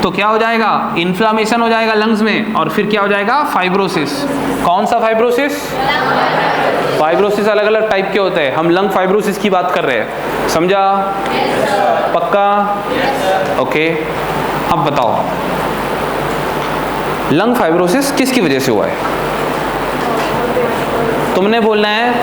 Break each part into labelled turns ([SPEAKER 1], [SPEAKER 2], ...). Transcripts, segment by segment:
[SPEAKER 1] तो क्या हो जाएगा, इन्फ्लामेशन हो जाएगा लंग्स में, और फिर क्या हो जाएगा, फाइब्रोसिस। कौन सा फाइब्रोसिस? फाइब्रोसिस अलग अलग टाइप के होते हैं, हम लंग फाइब्रोसिस की बात कर रहे हैं, समझा? पक्का? ओके। अब बताओ लंग फाइब्रोसिस किसकी वजह से हुआ है? तुमने बोलना है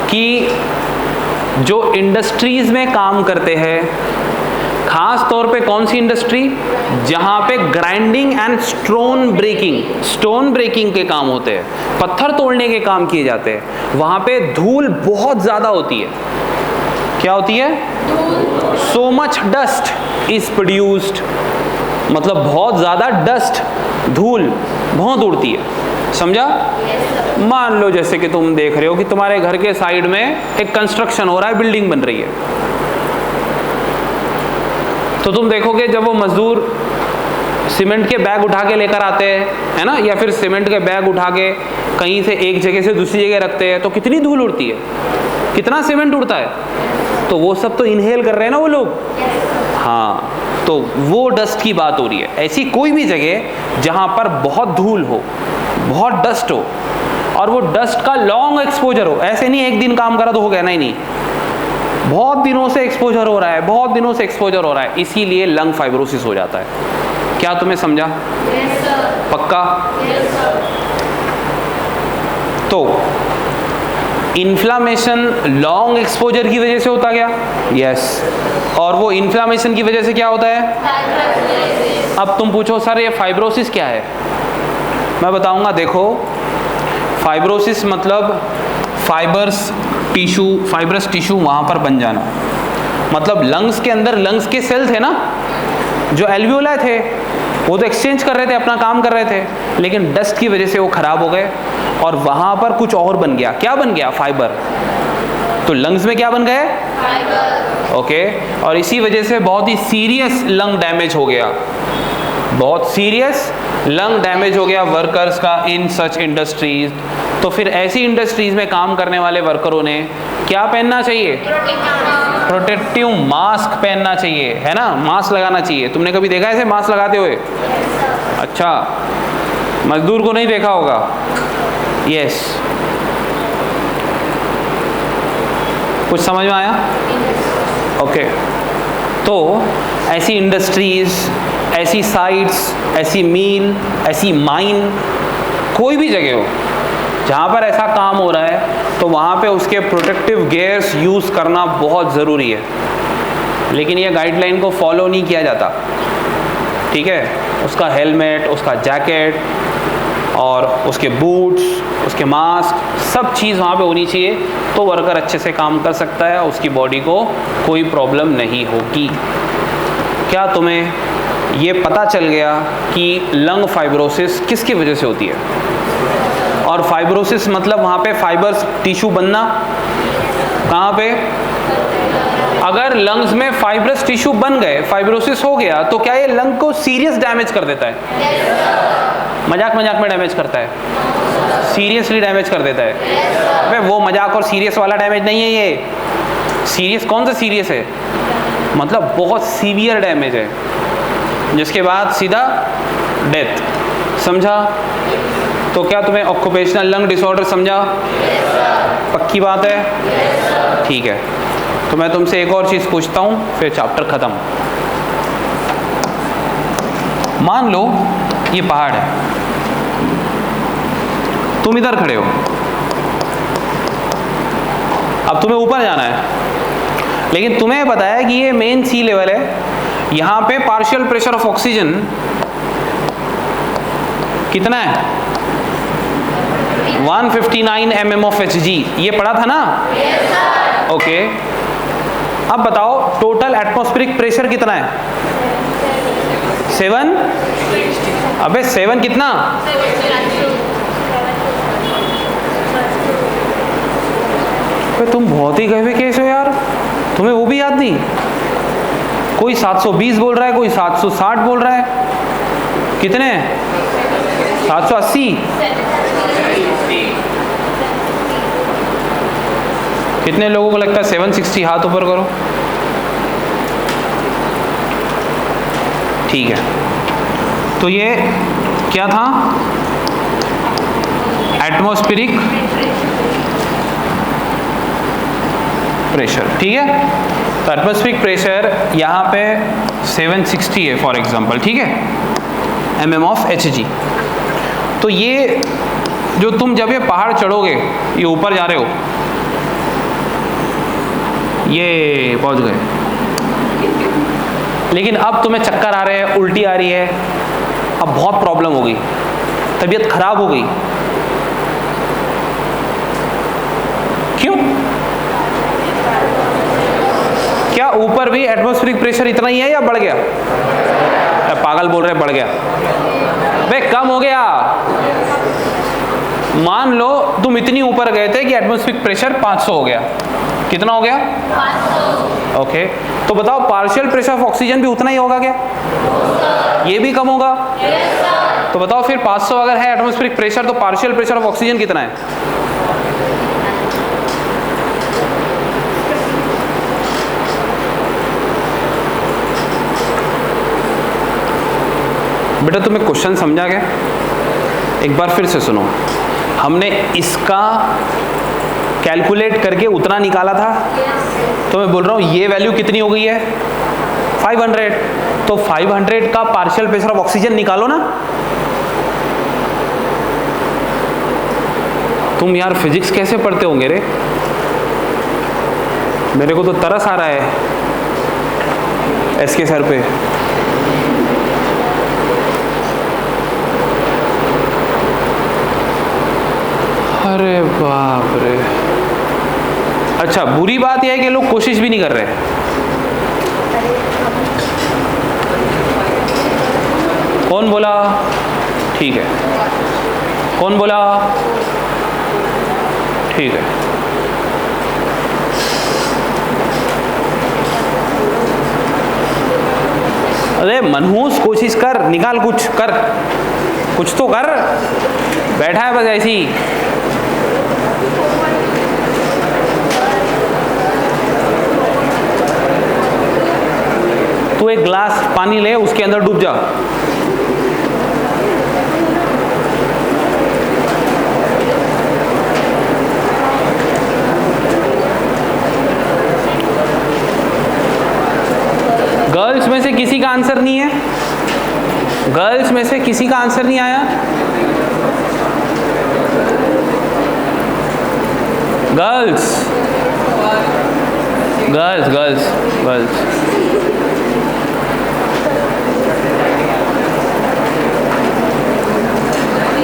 [SPEAKER 1] कि जो इंडस्ट्रीज में काम करते हैं, खास तौर पे कौन सी इंडस्ट्री, जहां पे ग्राइंडिंग एंड स्टोन ब्रेकिंग के काम होते हैं, पत्थर तोड़ने के काम किए जाते हैं, वहां पे धूल बहुत ज्यादा होती है। क्या होती है? So much dust is produced, मतलब बहुत ज्यादा डस्ट, धूल बहुत उड़ती है, समझा? मान लो जैसे कि तुम देख रहे हो कि तुम्हारे घर के साइड में एक कंस्ट्रक्शन हो रहा है, बिल्डिंग बन रही है, तो तुम देखोगे जब वो मजदूर सीमेंट के बैग उठा के लेकर आते हैं, है ना, या फिर सीमेंट के बैग उठा के कहीं से एक जगह से दूसरी जगह रखते हैं, तो कितनी धूल उड़ती है, कितना सीमेंट उड़ता है, तो वो सब तो इनहेल कर रहे हैं ना वो लोग। हाँ, तो वो डस्ट की बात हो रही है। ऐसी कोई भी जगह जहां पर बहुत धूल हो, बहुत डस्ट हो, और वो डस्ट का लॉन्ग एक्सपोजर हो, ऐसे नहीं एक दिन काम करा तो हो गया, नहीं, बहुत दिनों से एक्सपोजर हो रहा है, बहुत दिनों से एक्सपोजर हो रहा है, इसीलिए लंग फाइब्रोसिस हो जाता है। क्या तुम्हें समझा? yes, पक्का? yes, तो इन्फ्लामेशन लॉन्ग एक्सपोजर की वजह से होता क्या? यस। और वो इन्फ्लामेशन की वजह से क्या होता है? अब तुम पूछो सर ये फाइब्रोसिस क्या है? मैं बताऊंगा। देखो, फाइब्रोसिस मतलब फाइबरस टिश्यू वहां पर बन जाना, मतलब लंग्स के अंदर लंग्स के सेल थे ना, जो एल्वियोलाई थे, वो तो एक्सचेंज कर रहे थे, अपना काम कर रहे थे, लेकिन डस्ट की वजह से वो खराब हो गए और वहां पर कुछ और बन गया। क्या बन गया? फाइबर। तो लंग्स में क्या बन गए? फाइबर। ओके। और इसी वजह से बहुत ही सीरियस लंग डैमेज हो गया, बहुत सीरियस लंग डैमेज हो गया वर्कर्स का इन सच इंडस्ट्रीज। तो फिर ऐसी इंडस्ट्रीज में काम करने वाले वर्करों ने क्या पहनना चाहिए? प्रोटेक्टिव मास्क पहनना चाहिए, है ना, मास्क लगाना चाहिए। तुमने कभी देखा ऐसे मास्क लगाते हुए? अच्छा, मजदूर को नहीं देखा होगा। यस, कुछ समझ में आया? ओके। तो ऐसी इंडस्ट्रीज, ऐसी साइट्स, ऐसी मील, ऐसी माइन, कोई भी जगह हो जहाँ पर ऐसा काम हो रहा है, तो वहाँ पे उसके प्रोटेक्टिव गियर्स यूज़ करना बहुत ज़रूरी है, लेकिन ये गाइडलाइन को फॉलो नहीं किया जाता। ठीक है, उसका हेलमेट, उसका जैकेट और उसके बूट्स, उसके मास्क, सब चीज़ वहाँ पे होनी चाहिए, तो वर्कर अच्छे से काम कर सकता है, उसकी बॉडी को कोई प्रॉब्लम नहीं होगी। क्या तुम्हें ये पता चल गया कि लंग फाइब्रोसिस किसकी वजह से होती है? और फाइब्रोसिस मतलब वहाँ पे फाइबर्स टिश्यू बनना, कहाँ पे? अगर लंग्स में फाइब्रस टिश्यू बन गए, फाइब्रोसिस हो गया, तो क्या ये लंग को सीरियस डैमेज कर देता है? मजाक में डैमेज करता है? सीरियसली डैमेज कर देता है? अबे वो मजाक और सीरियस वाला डैमेज नहीं है ये। सीरियस कौन सा सीरियस है? मतलब बहुत सीवियर डैमेज है, जिसके बाद सीधा डेथ। समझा? तो क्या तुम्हें ऑक्यूपेशनल लंग डिसऑर्डर समझा? पक्की बात है? ठीक है। तो मैं तुमसे एक और चीज़ पूछता हूँ, फिर चैप्टर ख़त्म। मान लो ये पहाड़ है, तुम इधर खड़े हो, अब तुम्हें ऊपर जाना है, लेकिन तुम्हें पता है कि ये मेन सी लेवल है, यहाँ पे पार्शियल प्रेशर ऑफ ऑक्सीजन कितना है? 159 mm of Hg। ये पढ़ा था ना? ओके। अब बताओ टोटल एटमॉस्फेरिक प्रेशर कितना है? 7। अबे 7 कितना? तुम बहुत ही गहवे केस हो यार, तुम्हें वो भी याद नहीं? कोई 720 बोल रहा है, कोई 760 बोल रहा है, कितने? 780। कितने लोगों को लगता है 760? हाथ ऊपर करो। ठीक है, तो ये क्या था? एटमॉस्फेरिक प्रेशर, ठीक है। तो एटमॉस्फेरिक प्रेशर यहाँ पे 760 है फॉर एग्जांपल, ठीक है, mm ऑफ Hg। तो ये जो तुम जब ये पहाड़ चढ़ोगे, ये ऊपर जा रहे हो, ये पहुंच गए, लेकिन अब तुम्हें चक्कर आ रहे हैं, उल्टी आ रही है, अब बहुत प्रॉब्लम हो गई, तबीयत खराब हो गई, क्यों? क्या ऊपर भी एटमॉस्फेरिक प्रेशर इतना ही है या बढ़ गया? पागल बोल रहे, बढ़ गया। बे कम हो गया। मान लो तुम इतनी ऊपर गए थे कि एटमॉस्फेरिक प्रेशर 500 हो गया। कितना हो गया? 500। ओके, तो बताओ पार्शियल प्रेशर ऑफ ऑक्सीजन भी उतना ही होगा क्या? ये भी कम होगा? तो बताओ फिर 500 अगर है एटमॉस्फेरिक प्रेशर, तो पार्शियल प्रेशर ऑफ ऑक्सीजन कितना है? बेटा तुम्हें क्वेश्चन समझा क्या? एक बार फिर से सुनो। हमने इसका कैलकुलेट करके उतना निकाला था, तो मैं बोल रहा हूँ ये वैल्यू कितनी हो गई है? 500। तो 500 का पार्शियल प्रेशर ऑफ ऑक्सीजन निकालो ना। तुम यार फिजिक्स कैसे पढ़ते होंगे रे? मेरे को तो तरस आ रहा है एसके सर पे। अरे बाप रे। अच्छा, बुरी बात यह है कि लोग कोशिश भी नहीं कर रहे। कौन बोला? ठीक है, कौन बोला? ठीक है, अरे मनहूस कोशिश कर, निकाल, कुछ कर, कुछ तो कर। बैठा है बस ऐसी। तू एक ग्लास पानी ले, उसके अंदर डूब जा। गर्ल्स में से किसी का आंसर नहीं है? गर्ल्स में से किसी का आंसर नहीं आया? Girls, girls, girls, girls.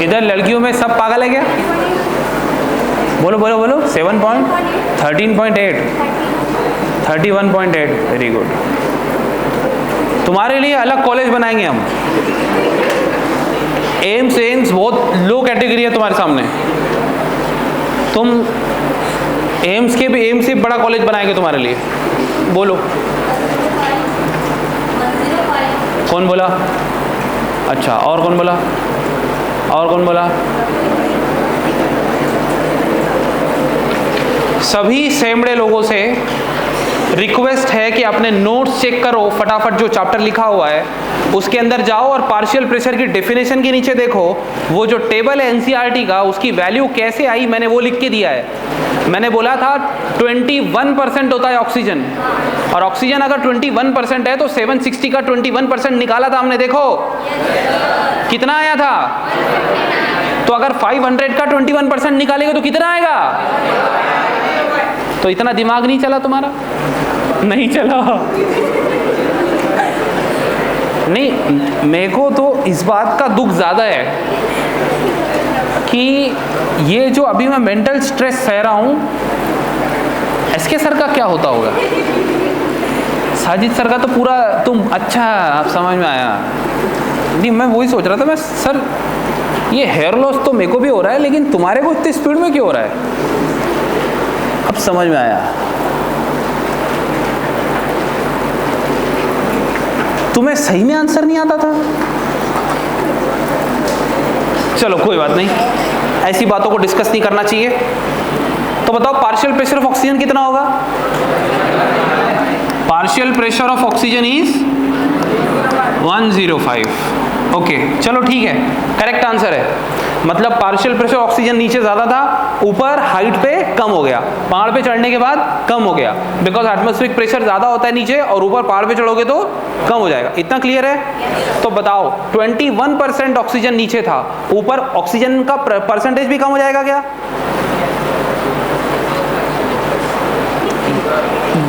[SPEAKER 1] इधर लड़कियों में सब पागल है क्या? बोलो बोलो बोलो। 13.8, 31.8। Very good. तुम्हारे लिए अलग कॉलेज बनाएंगे हम। एम्स बहुत लो कैटेगरी है तुम्हारे सामने। तुम एम्स से बड़ा कॉलेज बनाएंगे तुम्हारे लिए। बोलो, कौन बोला? अच्छा, और कौन बोला? और कौन बोला? सभी सेमड़े लोगों से रिक्वेस्ट है कि अपने नोट्स चेक करो, फटाफट जो चैप्टर लिखा हुआ है उसके अंदर जाओ और पार्शियल प्रेशर की डेफिनेशन के नीचे देखो, वो जो टेबल है एनसीईआरटी का, उसकी वैल्यू कैसे आई मैंने वो लिख के दिया है। मैंने बोला था 21% होता है ऑक्सीजन, और ऑक्सीजन अगर 21% है तो 760 का 21% निकाला था हमने। देखो कितना आया था। तो अगर 500 का 21% निकालेंगे तो कितना आएगा? तो इतना दिमाग नहीं चला तुम्हारा? नहीं चला। नहीं, मेरे को तो इस बात का दुख ज़्यादा है कि ये जो अभी मैं मेंटल स्ट्रेस सह रहा हूँ, एसके सर का क्या होता होगा? साजिद सर का तो पूरा तुम अच्छा, आप समझ में आया। नहीं, मैं वही सोच रहा था, मैं सर ये हेयर लॉस तो मेरे को भी हो रहा है, लेकिन तुम्हारे को इतनी स्पीड में क्यों हो रहा है? अब समझ में आया। तुम्हें सही में आंसर नहीं आता था? चलो कोई बात नहीं, ऐसी बातों को डिस्कस नहीं करना चाहिए। तो बताओ पार्शियल प्रेशर ऑफ ऑक्सीजन कितना होगा? Partial pressure of oxygen is 105। Okay चलो ठीक है, करेक्ट आंसर है। मतलब पार्शियल प्रेशर ऑक्सीजन नीचे ज्यादा था, ऊपर हाइट पे कम हो गया, पहाड़ पे चढ़ने के बाद कम हो गया, बिकॉज एटमॉस्फेरिक प्रेशर ज्यादा होता है नीचे और ऊपर पहाड़ पे चढ़ोगे तो कम हो जाएगा। इतना क्लियर है? तो बताओ 21% ऑक्सीजन नीचे था, ऊपर ऑक्सीजन का परसेंटेज भी कम हो जाएगा क्या?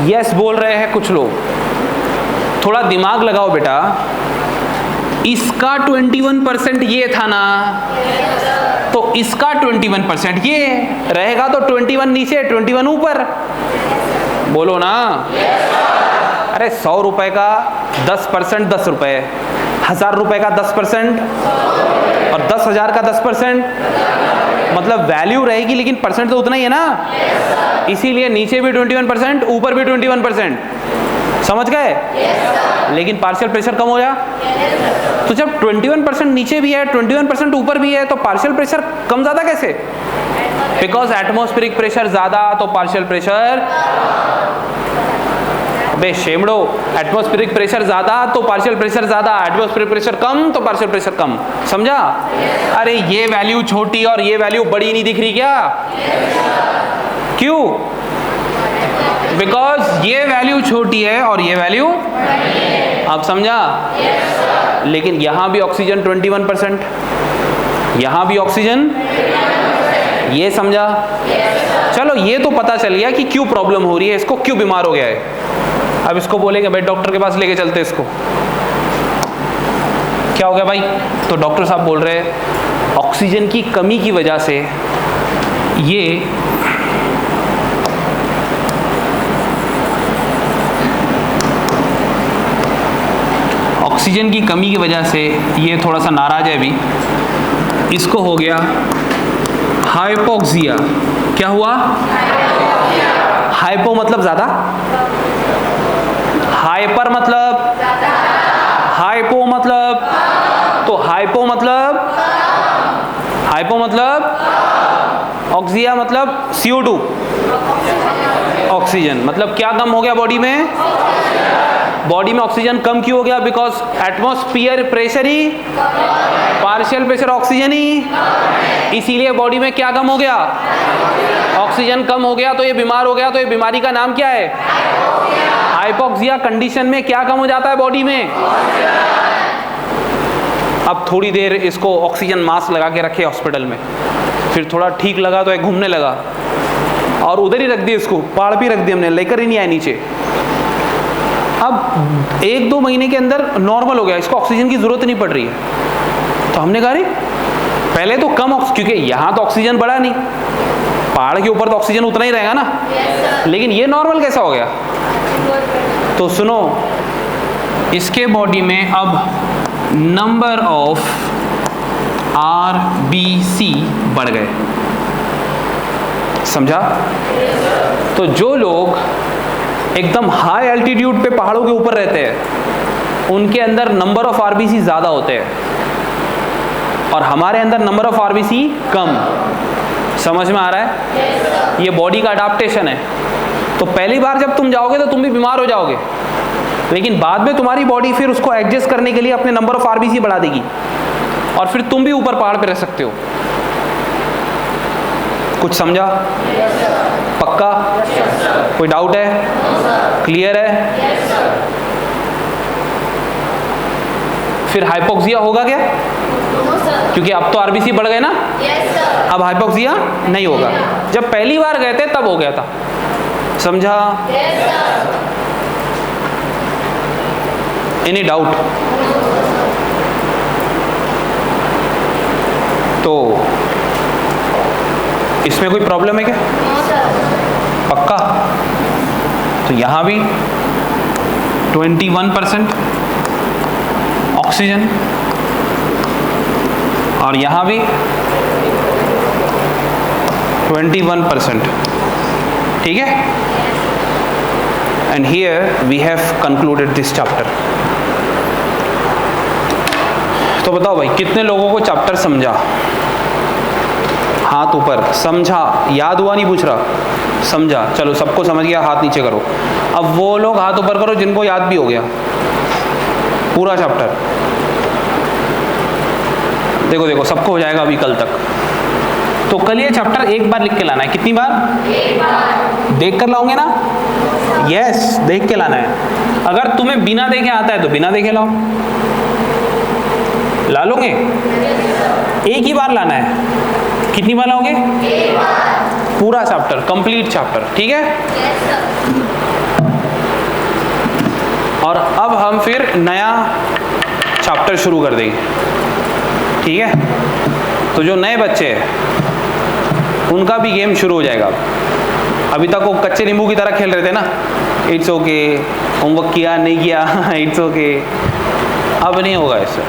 [SPEAKER 1] यस बोल रहे हैं कुछ लोग। थोड़ा दिमाग लगाओ बेटा, इसका 21% ये था ना, तो इसका 21% ये रहेगा, तो 21 नीचे 21 ऊपर। बोलो ना। अरे 100 रुपए का 10% 10 रुपए, 1000 रुपए का 10% और 10,000 का 10%, मतलब वैल्यू रहेगी लेकिन परसेंट तो उतना ही है ना। इसीलिए नीचे भी 21%, ऊपर भी 21%। समझ गए? लेकिन पार्शियल प्रेशर कम हो जा, तो जब 21% नीचे भी है 21% ऊपर भी है, तो पार्शियल प्रेशर कम ज्यादा कैसे? बिकॉज एटमॉस्फेरिक प्रेशर ज्यादा तो पार्शियल प्रेशर, बे शेमड़ो, एटमॉस्फेरिक प्रेशर ज्यादा तो पार्शियल प्रेशर ज्यादा, एटमॉस्फेरिक प्रेशर कम तो पार्शियल प्रेशर कम। समझा? अरे ये वैल्यू छोटी और ये वैल्यू बड़ी नहीं दिख रही क्या? क्यों? बिकॉज ये वैल्यू छोटी है और ये वैल्यू, आप समझा? लेकिन यहां भी ऑक्सीजन 21%, यहां भी ऑक्सीजन, ये समझा? चलो ये तो पता चल गया कि क्यों प्रॉब्लम हो रही है, इसको क्यों बीमार हो गया है। अब इसको बोलेंगे भाई डॉक्टर के पास लेके चलते इसको। क्या हो गया भाई? तो डॉक्टर साहब बोल रहे हैं ऑक्सीजन की कमी की वजह से ये ऑक्सीजन की कमी की वजह से ये थोड़ा सा नाराज है अभी, इसको हो गया हाइपोक्सिया। क्या हुआ? हाइपो मतलब ज्यादा, हाइपर मतलब, हाइपो मतलब, तो हाइपो मतलब, हाइपो मतलब, ऑक्सिया मतलब CO2, ऑक्सीजन मतलब क्या कम हो गया बॉडी में? बॉडी में ऑक्सीजन कम क्यों हो गया? बिकॉज एटमॉस्फेयर प्रेशर ही, पार्शियल प्रेशर ऑक्सीजन ही, इसीलिए बॉडी में क्या कम हो गया? ऑक्सीजन कम हो गया, तो ये बीमार हो गया। तो ये बीमारी का नाम क्या है? हाइपोक्सिया कंडीशन में क्या कम हो जाता है बॉडी में? अब थोड़ी देर इसको ऑक्सीजन मास्क लगा के रखे हॉस्पिटल में, फिर थोड़ा ठीक लगा तो एक घूमने लगा और उधर ही रख दिया इसको, पहाड़ पे रख दिया हमने, लेकर ही नहीं आए नीचे। अब 1-2 महीने के अंदर नॉर्मल हो गया, इसको ऑक्सीजन की जरूरत नहीं पड़ रही है। तो हमने कहा रे पहले तो कम, क्योंकि यहाँ तो ऑक्सीजन बढ़ा नहीं, पहाड़ के ऊपर तो ऑक्सीजन उतना ही रहेगा ना, लेकिन ये नॉर्मल कैसा हो गया? तो सुनो, इसके बॉडी में अब नंबर ऑफ RBC बढ़ गए। समझा? तो जो लोग एकदम हाई एल्टीट्यूड पे पहाड़ों के ऊपर रहते हैं उनके अंदर नंबर ऑफ RBC ज्यादा होते हैं और हमारे अंदर नंबर ऑफ RBC कम। समझ में आ रहा है? ये बॉडी का अडाप्टेशन है। तो पहली बार जब तुम जाओगे तो तुम भी बीमार हो जाओगे, लेकिन बाद में तुम्हारी बॉडी फिर उसको एडजस्ट करने के लिए अपने नंबर ऑफ RBC बढ़ा देगी और फिर तुम भी ऊपर पहाड़ पे रह सकते हो। कुछ समझा? पक्का? कोई डाउट है? क्लियर है? फिर हाइपोक्सिया होगा क्या? क्योंकि अब तो RBC बढ़ गए ना, अब हाइपोक्सिया नहीं होगा। जब पहली बार गए थे तब हो गया था। समझा? Any doubt? तो इसमें कोई प्रॉब्लम है क्या? पक्का? तो यहां भी 21% ऑक्सीजन और यहां भी 21%। ठीक है? And here we have concluded this chapter. तो बताओ भाई कितने लोगों को चैप्टर समझा? हाथ ऊपर। समझा? याद हुआ नहीं पूछ रहा, समझा। चलो सबको समझ गया, हाथ नीचे करो। अब वो लोग हाथ ऊपर करो जिनको याद भी हो गया। पूरा चैप्टर। देखो देखो सबको हो जाएगा अभी कल तक। तो कल ये चैप्टर एक बार लिख के लाना है। कितनी बार? एक बार। देख कर लाओगे ना? यस, देख के लाना है। अगर तुम्हें बिना देखे आता है तो बिना देखे लाओ। ला लोगे? एक ही बार लाना है। कितनी बार लाओगे? एक बार। पूरा चैप्टर, कंप्लीट चैप्टर, ठीक है? और अब हम फिर नया चैप्टर शुरू कर देंगे, ठीक है? तो जो नए बच्चे हैं उनका भी गेम शुरू हो जाएगा। अभी तक वो कच्चे नींबू की तरह खेल रहे थे ना, इट्स ओके, होमवर्क किया नहीं किया, इट्स ओके। अब नहीं होगा इससे।